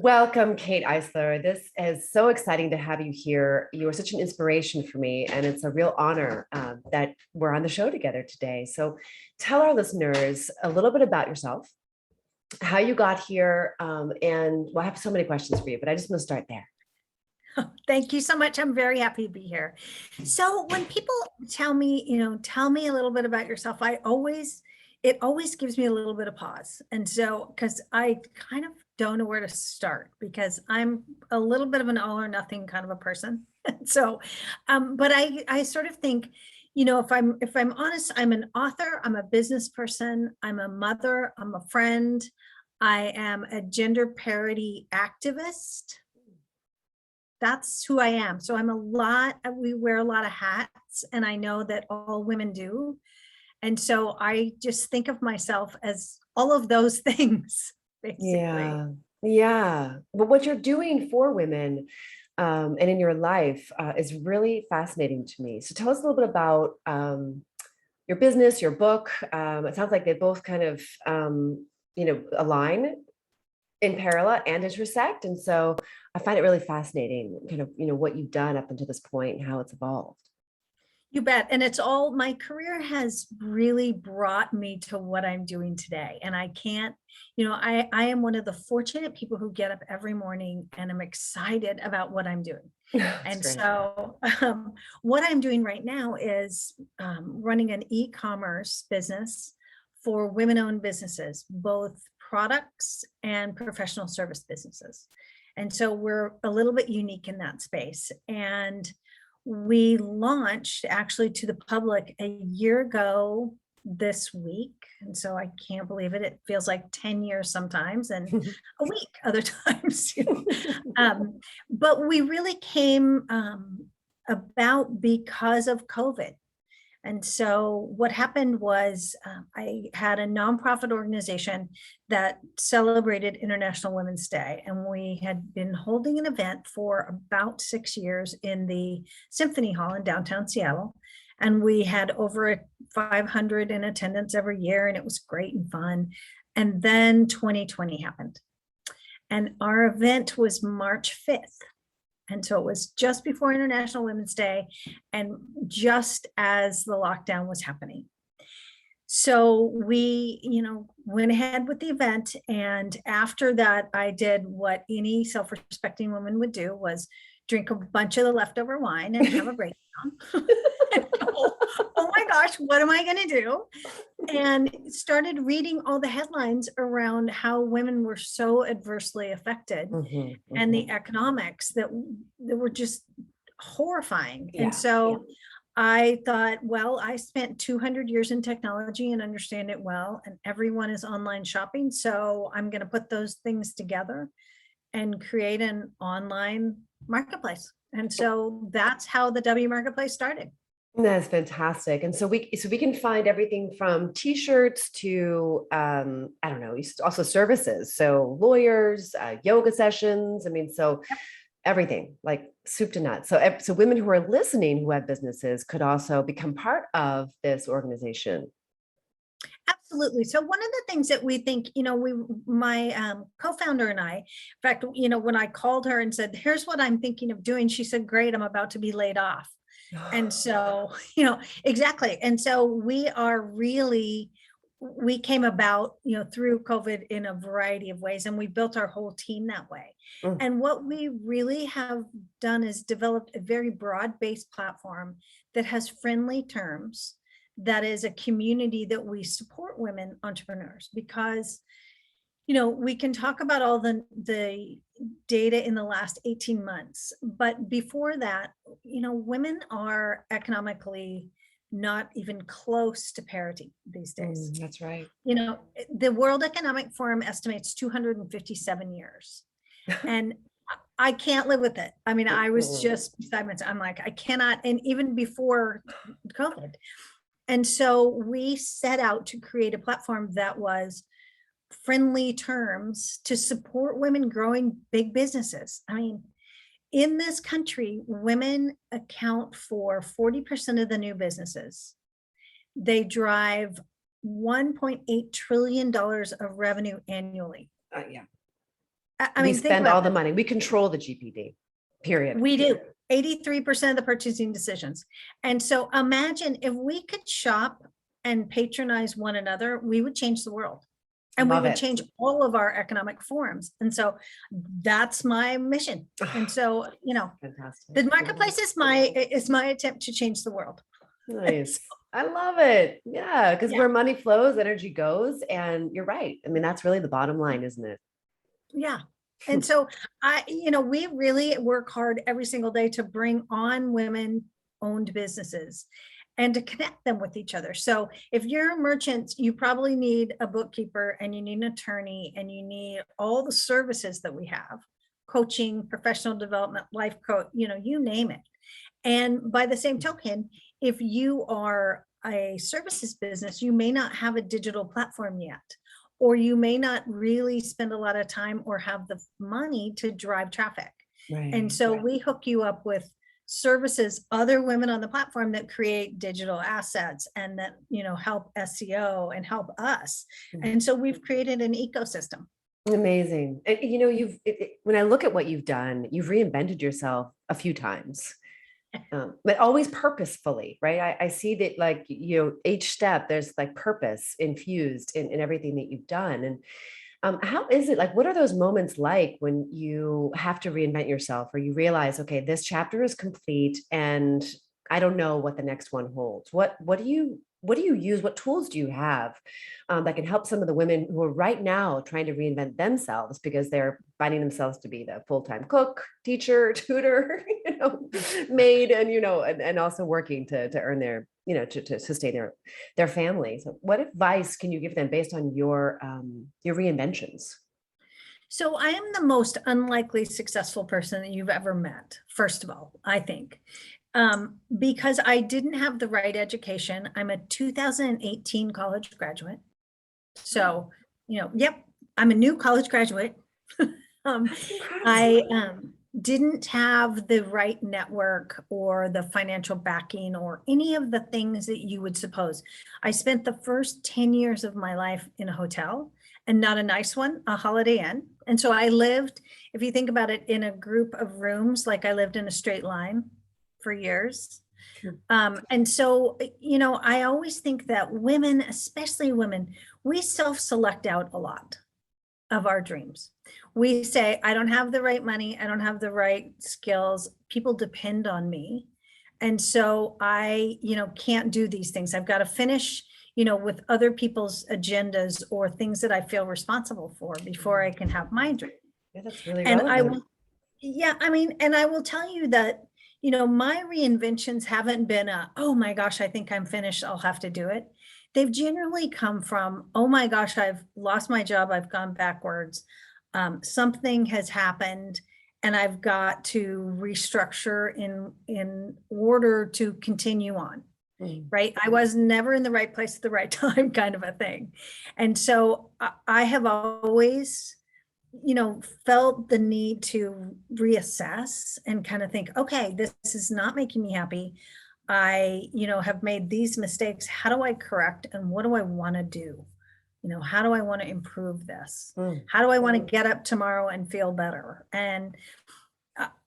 Welcome, Kate Eisler. This is so exciting to have you here. You are such an inspiration for me, and it's a real honor that we're on the show together today. So, tell our listeners a little bit about yourself, how you got here, and well, I have so many questions for you, but I just want to start there. Thank you so much. I'm very happy to be here. So when people tell me, tell me a little bit about yourself, it always gives me a little bit of pause. And so, because I kind of don't know where to start because I'm a little bit of an all or nothing kind of a person. So, but I sort of think, if I'm honest, I'm an author, I'm a business person, I'm a mother, I'm a friend, I am a gender parity activist. That's who I am. So we wear a lot of hats, and I know that all women do. And so I just think of myself as all of those things, basically. Yeah, yeah. But what you're doing for women and in your life is really fascinating to me. So, tell us a little bit about your business, your book. It sounds like they both kind of, align in parallel and intersect. And so I find it really fascinating, kind of, what you've done up until this point and how it's evolved. You bet. And my career has really brought me to what I'm doing today. And I can't, I am one of the fortunate people who get up every morning and I'm excited about what I'm doing. That's And great. so what I'm doing right now is running an e-commerce business for women-owned businesses, both products and professional service businesses. And so we're a little bit unique in that space. And we launched actually to the public a year ago this week. And so I can't believe it. It feels like 10 years sometimes and a week other times. But we really came about because of COVID. And so what happened was I had a nonprofit organization that celebrated International Women's Day. And we had been holding an event for about 6 years in the Symphony Hall in downtown Seattle. And we had over 500 in attendance every year, and it was great and fun. And then 2020 happened. And our event was March 5th. And so it was just before International Women's Day and just as the lockdown was happening. So we, went ahead with the event. And after that, I did what any self-respecting woman would do, was drink a bunch of the leftover wine and have a breakdown. Oh my gosh, what am I going to do? And started reading all the headlines around how women were so adversely affected and the economics that were just horrifying. Yeah, and so I thought, well, I spent 200 years in technology and understand it well, and everyone is online shopping. So I'm going to put those things together and create an online marketplace. And so that's how the W Marketplace started. That's fantastic. And so we can find everything from t-shirts to I don't know, also services. So lawyers, yoga sessions. I mean, so everything like soup to nuts. So women who are listening who have businesses could also become part of this organization. Absolutely. So one of the things that we think, my co-founder and I, in fact, when I called her and said, here's what I'm thinking of doing, she said, great, I'm about to be laid off. And so, exactly. And so we came about, through COVID in a variety of ways, and we built our whole team that way. And what we really have done is developed a very broad-based platform that has friendly terms, that is a community that we support women entrepreneurs, because we can talk about all the data in the last 18 months, but before that, women are economically not even close to parity these days. That's right. The World Economic Forum estimates 257 years, and I can't live with it. I mean, I was just beside myself. I'm like, I cannot, and even before COVID. And so we set out to create a platform that was friendly terms to support women growing big businesses. I mean, in this country, women account for 40% of the new businesses. They drive $1.8 trillion of revenue annually. Yeah. I We mean, think spend all about the it. money. We control the GPD, period. We do 83% of the purchasing decisions. And so imagine if we could shop and patronize one another, we would change the world. And we Love would it. change all of our economic forms. And so that's my mission. And so, Fantastic. the marketplace is my attempt to change the world. Nice. I love it. Yeah, because Yeah. where money flows, energy goes. And you're right. I mean, that's really the bottom line, isn't it? Yeah. And so we really work hard every single day to bring on women owned businesses and to connect them with each other. So if you're a merchant, you probably need a bookkeeper and you need an attorney and you need all the services that we have, coaching, professional development, life coach, you name it. And by the same token, if you are a services business, you may not have a digital platform yet, or you may not really spend a lot of time or have the money to drive traffic. Right. And so we hook you up with services, other women on the platform that create digital assets and that, help SEO and help us. And so we've created an ecosystem. Amazing. And, when I look at what you've done, you've reinvented yourself a few times. But always purposefully, right? I see that, like, each step there's like purpose infused in everything that you've done. And how is it, like, what are those moments like when you have to reinvent yourself or you realize, okay, this chapter is complete and I don't know what the next one holds? What do you use? What tools do you have that can help some of the women who are right now trying to reinvent themselves because they're finding themselves to be the full-time cook, teacher, tutor, maid, and and also working to earn their, to sustain their families? What advice can you give them based on your reinventions? So I am the most unlikely successful person that you've ever met, first of all, I think. Because I didn't have the right education. I'm a 2018 college graduate. So, yep, I'm a new college graduate. I didn't have the right network or the financial backing or any of the things that you would suppose. I spent the first 10 years of my life in a hotel, and not a nice one, a Holiday Inn. And so I lived, if you think about it, in a group of rooms, like I lived in a straight line for years. And so, I always think that women, especially women, we self-select out a lot of our dreams. We say, I don't have the right money. I don't have the right skills. People depend on me. And so I, can't do these things. I've got to finish, with other people's agendas or things that I feel responsible for before I can have my dream. Yeah, that's really And relevant. and I will tell you that, my reinventions haven't been oh my gosh, I think I'm finished, I'll have to do it. They've generally come from, oh my gosh, I've lost my job, I've gone backwards. Something has happened and I've got to restructure in order to continue on. Right. I was never in the right place at the right time, kind of a thing. And so I have always, felt the need to reassess and kind of think, okay, this is not making me happy. I, have made these mistakes. How do I correct? And what do I want to do? How do I want to improve this? How do I want to get up tomorrow and feel better? And,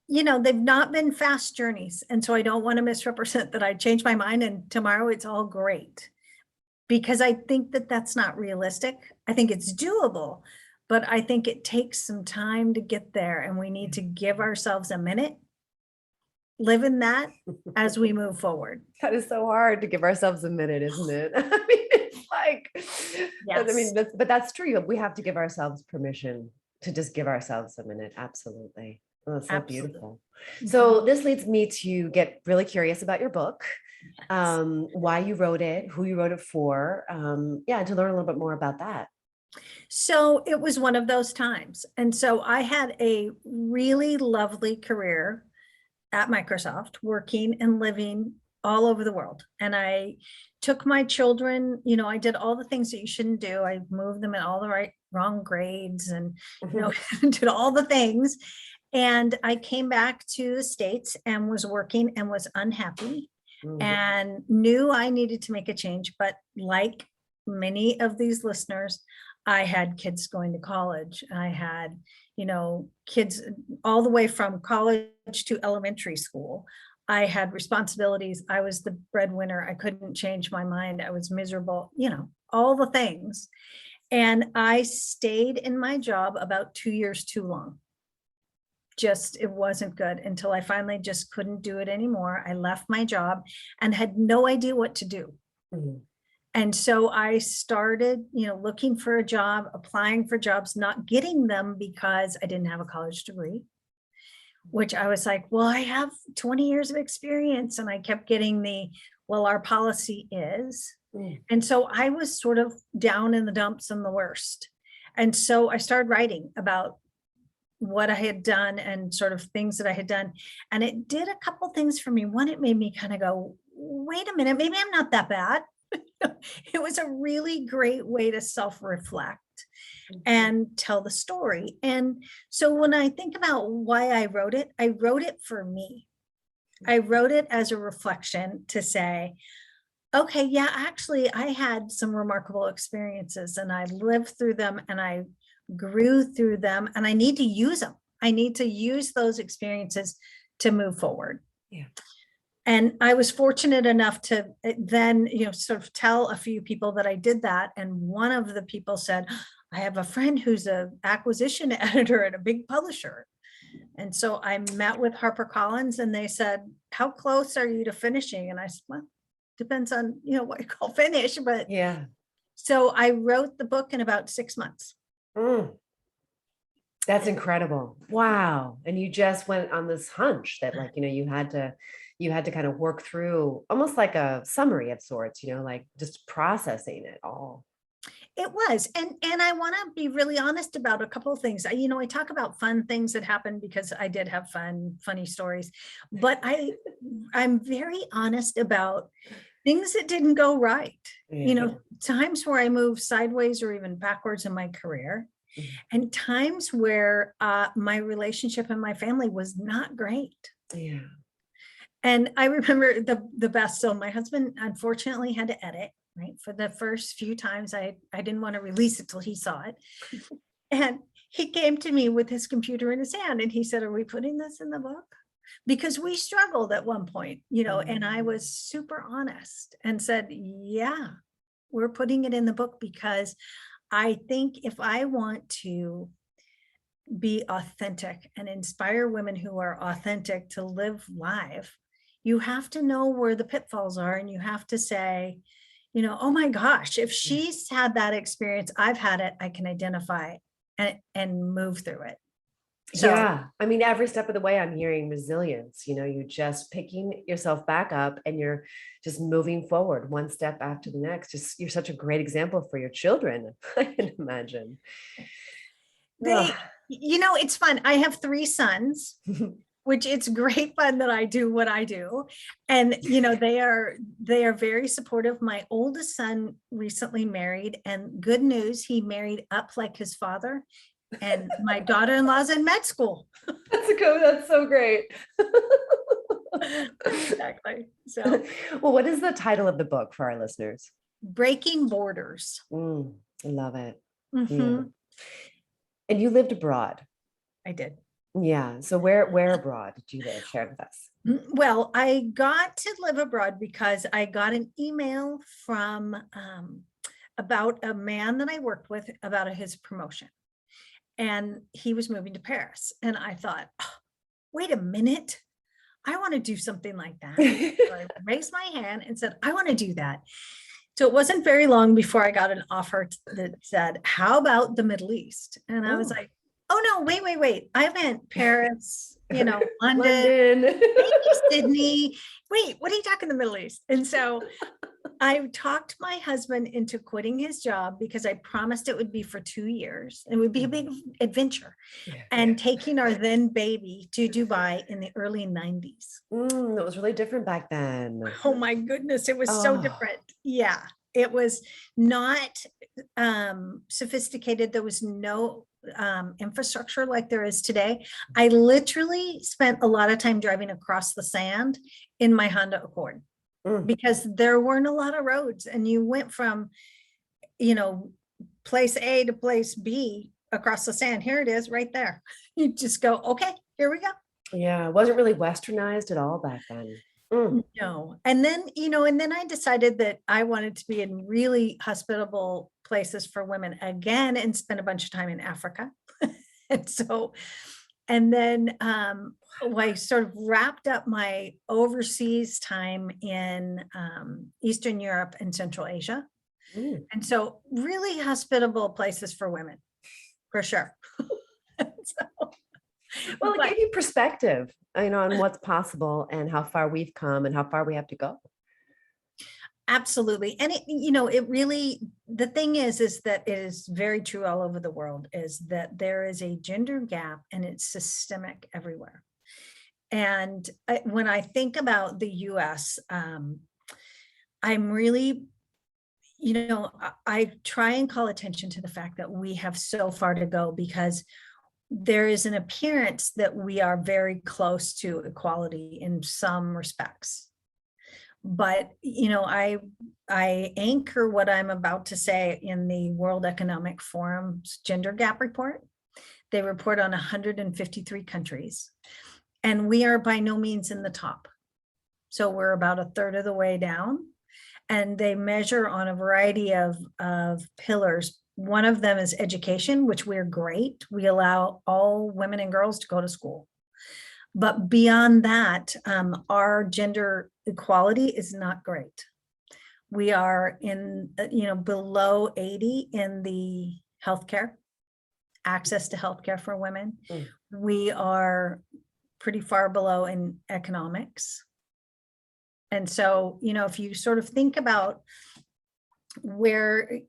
they've not been fast journeys. And so I don't want to misrepresent that I changed my mind and tomorrow it's all great, because I think that that's not realistic. I think it's doable, but I think it takes some time to get there, and we need to give ourselves a minute, live in that as we move forward. That is so hard to give ourselves a minute, isn't it? I mean, it's like, Yes. but that's true. We have to give ourselves permission to just give ourselves a minute. Absolutely. Oh, that's so Absolutely. beautiful. So this leads me to get really curious about your book, Yes. why you wrote it, who you wrote it for. Yeah, to learn a little bit more about that. So it was one of those times. And so I had a really lovely career at Microsoft, working and living all over the world. And I took my children, I did all the things that you shouldn't do. I moved them in all the wrong grades and, did all the things. And I came back to the States and was working and was unhappy and knew I needed to make a change. But like many of these listeners, I had kids going to college. I had, kids all the way from college to elementary school. I had responsibilities. I was the breadwinner. I couldn't change my mind. I was miserable, all the things. And I stayed in my job about 2 years too long. Just, it wasn't good until I finally just couldn't do it anymore. I left my job and had no idea what to do. Mhm. And so I started, looking for a job, applying for jobs, not getting them because I didn't have a college degree, which I was like, well, I have 20 years of experience. And I kept getting well, our policy is. Mm. And so I was sort of down in the dumps and the worst. And so I started writing about what I had done and sort of things that I had done. And it did a couple things for me. One, it made me kind of go, wait a minute, maybe I'm not that bad. It was a really great way to self-reflect and tell the story. And so when I think about why I wrote it for me. I wrote it as a reflection to say, okay, yeah, actually, I had some remarkable experiences and I lived through them and I grew through them and I need to use them. I need to use those experiences to move forward. Yeah. And I was fortunate enough to then, sort of tell a few people that I did that. And one of the people said, I have a friend who's an acquisition editor at a big publisher. And so I met with HarperCollins and they said, how close are you to finishing? And I said, well, depends on, what you call finish. But Yeah. so I wrote the book in about 6 months. Mm. That's incredible. Wow. And you just went on this hunch that you had to kind of work through almost like a summary of sorts, like just processing it all. It was. And I want to be really honest about a couple of things. I talk about fun things that happened because I did have funny stories, but I'm very honest about things that didn't go right. Yeah. Times where I moved sideways or even backwards in my career, and times where my relationship and my family was not great. Yeah. And I remember the best. So my husband unfortunately had to edit, right? For the first few times, I didn't want to release it till he saw it. And he came to me with his computer in his hand and he said, are we putting this in the book? Because we struggled at one point, and I was super honest and said, yeah, we're putting it in the book because I think if I want to be authentic and inspire women who are authentic to live live, you have to know where the pitfalls are. And you have to say, oh my gosh, if she's had that experience, I've had it, I can identify and move through it. So, yeah. I mean, every step of the way, I'm hearing resilience, you just picking yourself back up and you're just moving forward one step after the next. Just, you're such a great example for your children. I can imagine. it's fun. I have 3 sons, which it's great fun that I do what I do. And, they are very supportive. My oldest son recently married, and good news, he married up like his father. And my daughter-in-law's in med school. That's so great. Exactly. So, well, what is the title of the book for our listeners? Breaking Borders. I love it. Mm-hmm. Yeah. And you lived abroad. I did. Yeah. So where abroad did you live? Share with us. Well, I got to live abroad because I got an email from about a man that I worked with about his promotion. And he was moving to Paris. And I thought, oh, wait a minute. I want to do something like that. So I raised my hand and said, I want to do that. So it wasn't very long before I got an offer that said, how about the Middle East? And I was like, oh no, wait. I meant Paris, London, maybe Sydney. Wait, what are you talking the Middle East? And so I talked my husband into quitting his job because I promised it would be for 2 years. It would be a big adventure. And taking our then baby to Dubai in the early 90s. It was really different back then. Oh my goodness, it was so different. Yeah, it was not sophisticated. There was no infrastructure like there is today. I literally spent a lot of time driving across the sand in my Honda Accord. Because there weren't a lot of roads, and you went from, place A to place B across the sand. Here it is right there. You just go, okay, here we go. Yeah, it wasn't really westernized at all back then. Mm. No. And then, and then I decided that I wanted to be in really hospitable places for women again and spend a bunch of time in Africa. And so, and then I sort of wrapped up my overseas time in Eastern Europe and Central Asia. Mm. And so really hospitable places for women, for sure. So, Well, it gave you perspective, on what's possible and how far we've come and how far we have to go. absolutely. And it really, the thing is that it is very true all over the world, is that there is a gender gap and it's systemic everywhere. And when I think about the US, I'm really, I try and call attention to the fact that we have so far to go, because there is an appearance that we are very close to equality in some respects. But, I anchor what I'm about to say in the World Economic Forum's Gender Gap Report. They report on 153 countries, and we are by no means in the top. So we're about a third of the way down, and they measure on a variety of pillars. One of them is education, which we're great. We allow all women and girls to go to school. But beyond that, our gender equality is not great. We are in, below 80 in the healthcare, access to healthcare for women. Mm. We are pretty far below in economics. And so, if you sort of think about where,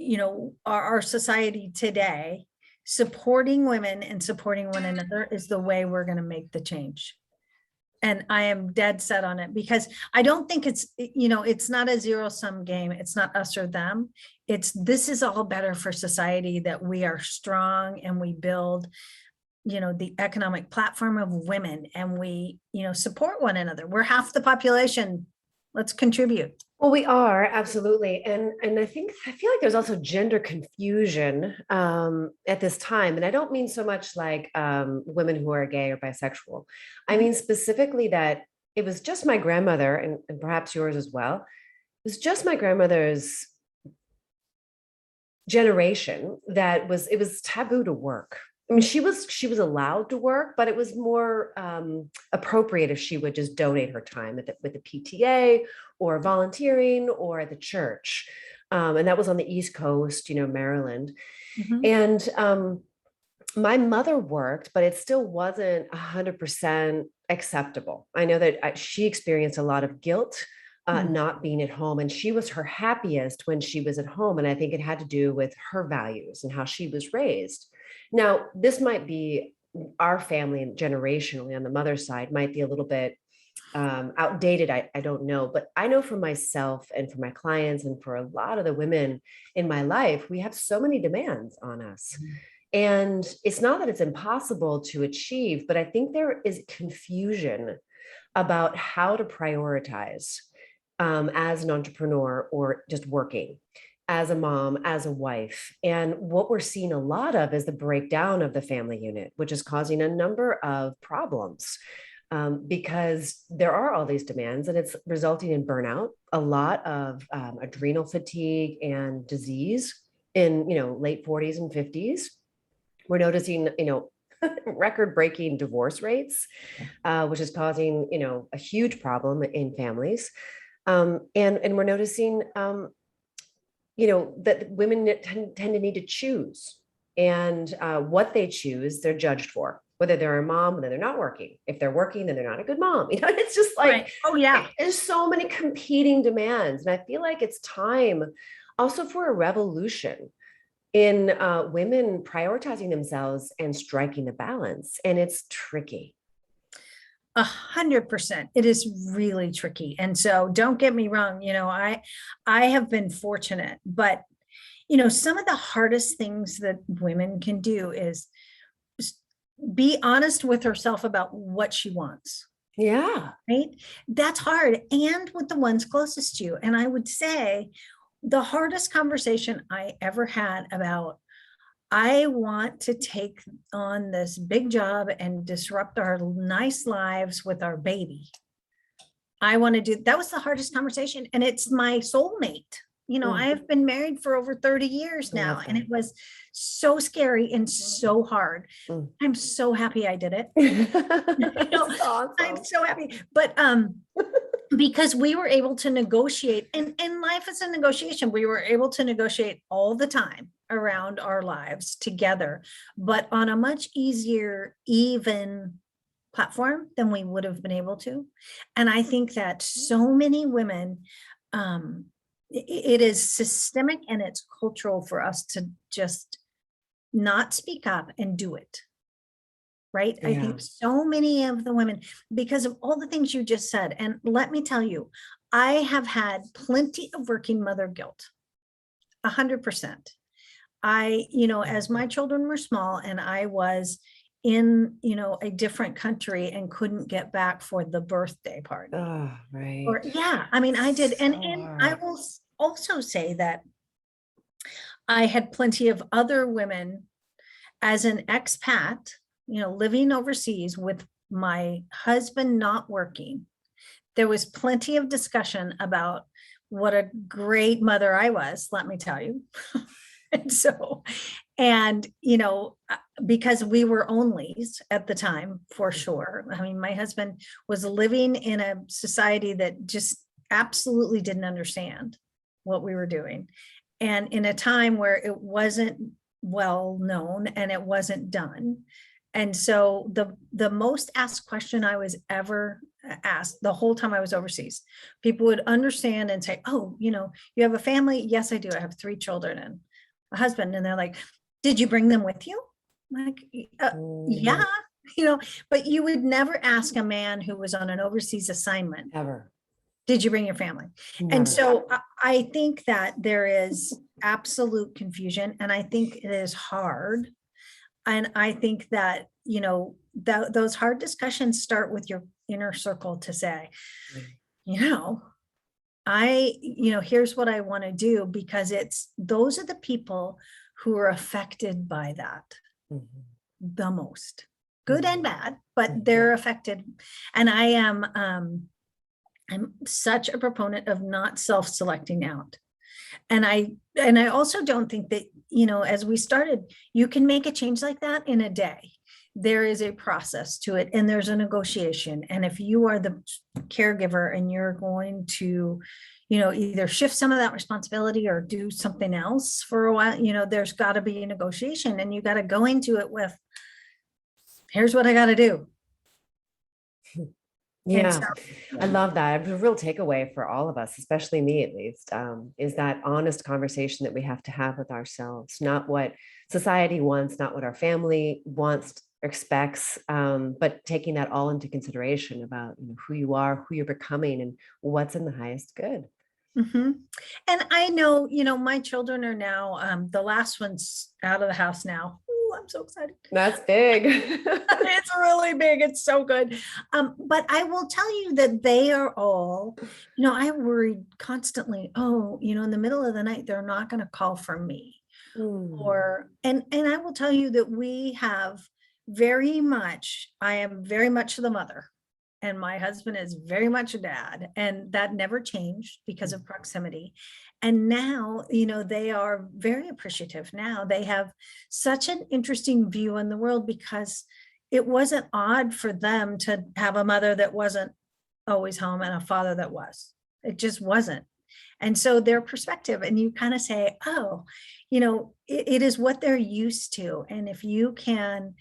our society today, supporting women and supporting one another is the way we're going to make the change. And I am dead set on it, because I don't think it's not a zero-sum game. It's not us or them. This is all better for society, that we are strong and we build, the economic platform of women, and we, support one another. We're half the population. Let's contribute. Well, we are, absolutely. And I feel like there's also gender confusion at this time. And I don't mean so much like women who are gay or bisexual. I mean specifically that it was just my grandmother, and perhaps yours as well. It was just my grandmother's generation that it was taboo to work. I mean, she was allowed to work, but it was more appropriate if she would just donate her time with the PTA or volunteering or at the church. And that was on the East Coast, Maryland. Mhm. And my mother worked, but it still wasn't 100% acceptable. I know that she experienced a lot of guilt not being at home, and she was her happiest when she was at home. And I think it had to do with her values and how she was raised. Now, this might be our family, and generationally on the mother's side might be a little bit outdated. I don't know, but I know for myself and for my clients and for a lot of the women in my life, we have so many demands on us. And it's not that it's impossible to achieve, but I think there is confusion about how to prioritize as an entrepreneur or just working, as a mom, as a wife. And what we're seeing a lot of is the breakdown of the family unit, which is causing a number of problems because there are all these demands, and it's resulting in burnout, a lot of adrenal fatigue and disease in, late 40s and 50s. We're noticing, record-breaking divorce rates, which is causing, a huge problem in families. And we're noticing, that women tend to need to choose, and what they choose, they're judged for, whether they're a mom, whether they're not working. If they're working, then they're not a good mom. It's just like, Right. Oh yeah. there's so many competing demands. And I feel like it's time also for a revolution in women prioritizing themselves and striking the balance. And it's tricky. 100%. It is really tricky. And so don't get me wrong, I have been fortunate, but some of the hardest things that women can do is be honest with herself about what she wants. Yeah. Right? That's hard. And with the ones closest to you. And I would say the hardest conversation I ever had about I want to take on this big job and disrupt our nice lives with our baby. I want to do, that was the hardest conversation. And it's my soulmate. You know, I Mm, have been married for over 30 years I now, love and that. it was so scary and so hard. Mm. I'm so happy I did it. You know, It's I'm awesome. so happy. But because we were able to negotiate, and life is a negotiation. We were able to negotiate all the time around our lives together, but on a much easier, even platform than we would have been able to. And I think that so many women, it is systemic and it's cultural for us to just not speak up and do it. Right. I Yeah. think so many of the women, because of all the things you just said, and let me tell you, I have had plenty of working mother guilt, 100%. As my children were small and I was in, a different country and couldn't get back for the birthday party. Oh, right. Or yeah, I mean, I did. And So I hard. will also say that I had plenty of other women as an expat, living overseas with my husband not working. There was plenty of discussion about what a great mother I was, let me tell you. And so, because we were onlys at the time, for sure. I mean, my husband was living in a society that just absolutely didn't understand what we were doing. And in a time where it wasn't well known and it wasn't done. And so the most asked question I was ever asked the whole time I was overseas, people would understand and say, "Oh, you have a family?" "Yes, I do. I have 3 children and a husband." And they're like, "Did you bring them with you?" I'm like, Mhm. yeah, you know, but you would never ask a man who was on an overseas assignment, Ever. "Did you bring your family?" And Never. so I think that there is absolute confusion, and I think it is hard. And I think that, those hard discussions start with your inner circle to say, Right. you know, here's what I want to do, because those are the people who are affected by that Mhm. the most, good and Mhm. bad, but Mhm. they're affected. And I'm such a proponent of not self-selecting out. And I also don't think that, as we started, you can make a change like that in a day. There is a process to it and there's a negotiation. And if you are the caregiver and you're going to, either shift some of that responsibility or do something else for a while, there's got to be a negotiation, and you got to go into it with, here's what I got to do. And so, Yeah, I love that. A real takeaway for all of us, especially me at least, is that honest conversation that we have to have with ourselves, not what society wants, not what our family wants, expects, but taking that all into consideration about who you are, who you're becoming, and what's in the highest good. mhm. And I know, my children are now, the last one's out of the house now. Ooh, I'm so excited. That's big. It's really big. It's so good. But I will tell you that they are all, I worried constantly, oh, in the middle of the night, they're not going to call for me. Mm, And I will tell you that we have I am very much the mother, and my husband is very much a dad, and that never changed because of proximity. And now, they are very appreciative. Now they have such an interesting view on the world, because it wasn't odd for them to have a mother that wasn't always home and a father that was. It just wasn't. And so their perspective, and you kind of say, oh, it is what they're used to. And if you can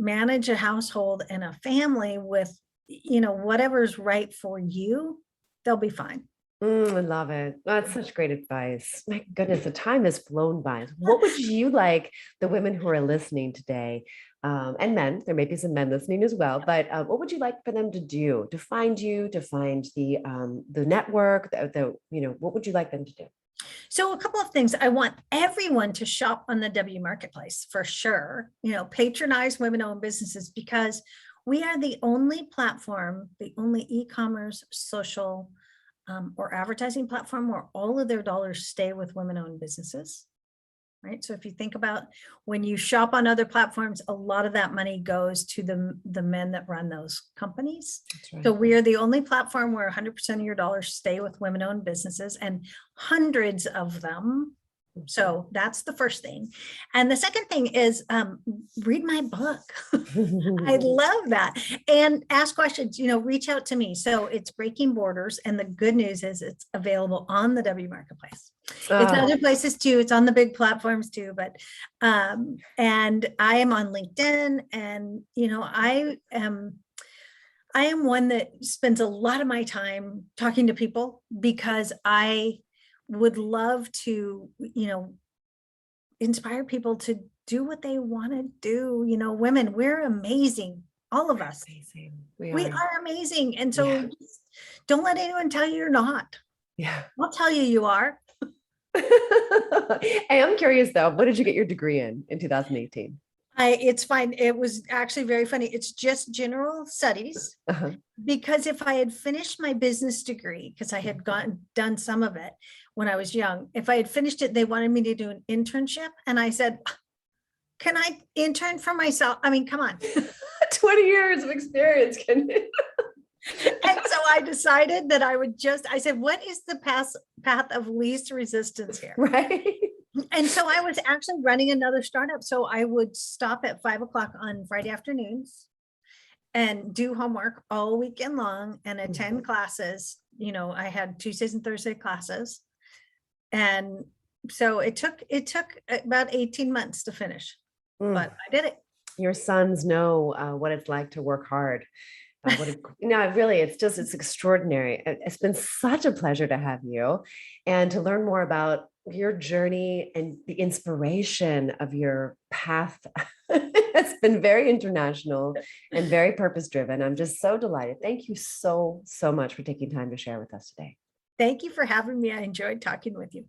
manage a household and a family with, whatever's right for you, they'll be fine. I love it. That's such great advice. My goodness, the time has flown by. What would you like the women who are listening today, and men, there may be some men listening as well, but what would you like for them to do to find you, to find the network, what would you like them to do? So a couple of things. I want everyone to shop on the W Marketplace for sure. Patronize women-owned businesses, because we are the only platform, the only e-commerce, social, or advertising platform where all of their dollars stay with women-owned businesses. right? So if you think about when you shop on other platforms, a lot of that money goes to the men that run those companies. That's right. So we are the only platform where 100% of your dollars stay with women-owned businesses, and hundreds of them. So that's the first thing. And the second thing is read my book. I love that. And ask questions, reach out to me. So it's Breaking Borders. And the good news is it's available on the W Marketplace. It's other places too. It's on the big platforms too. But, and I am on LinkedIn, and, I am one that spends a lot of my time talking to people, because I would love to, inspire people to do what they want to do. Women, we're amazing. All of us. Amazing. We are amazing. And so just don't let anyone tell you you're not. Yeah. I'll tell you you are. I am curious though, what did you get your degree in 2018? It's fine. It was actually very funny. It's just general studies. Uh-huh. Because if I had finished my business degree, because I had done some of it when I was young, if I had finished it, they wanted me to do an internship. And I said, can I intern for myself? I mean, come on. 20 years of experience. And so I decided that I said, what is the path of least resistance here? Right. And so I was actually running another startup. So I would stop at 5 o'clock on Friday afternoons and do homework all weekend long and attend classes. I had Tuesdays and Thursday classes. And so it took about 18 months to finish, but I did it. Your sons know what it's like to work hard. Really, it's extraordinary. It's been such a pleasure to have you and to learn more about your journey and the inspiration of your path. It's been very international and very purpose driven. I'm just so delighted. Thank you so, so much for taking time to share with us today. Thank you for having me. I enjoyed talking with you.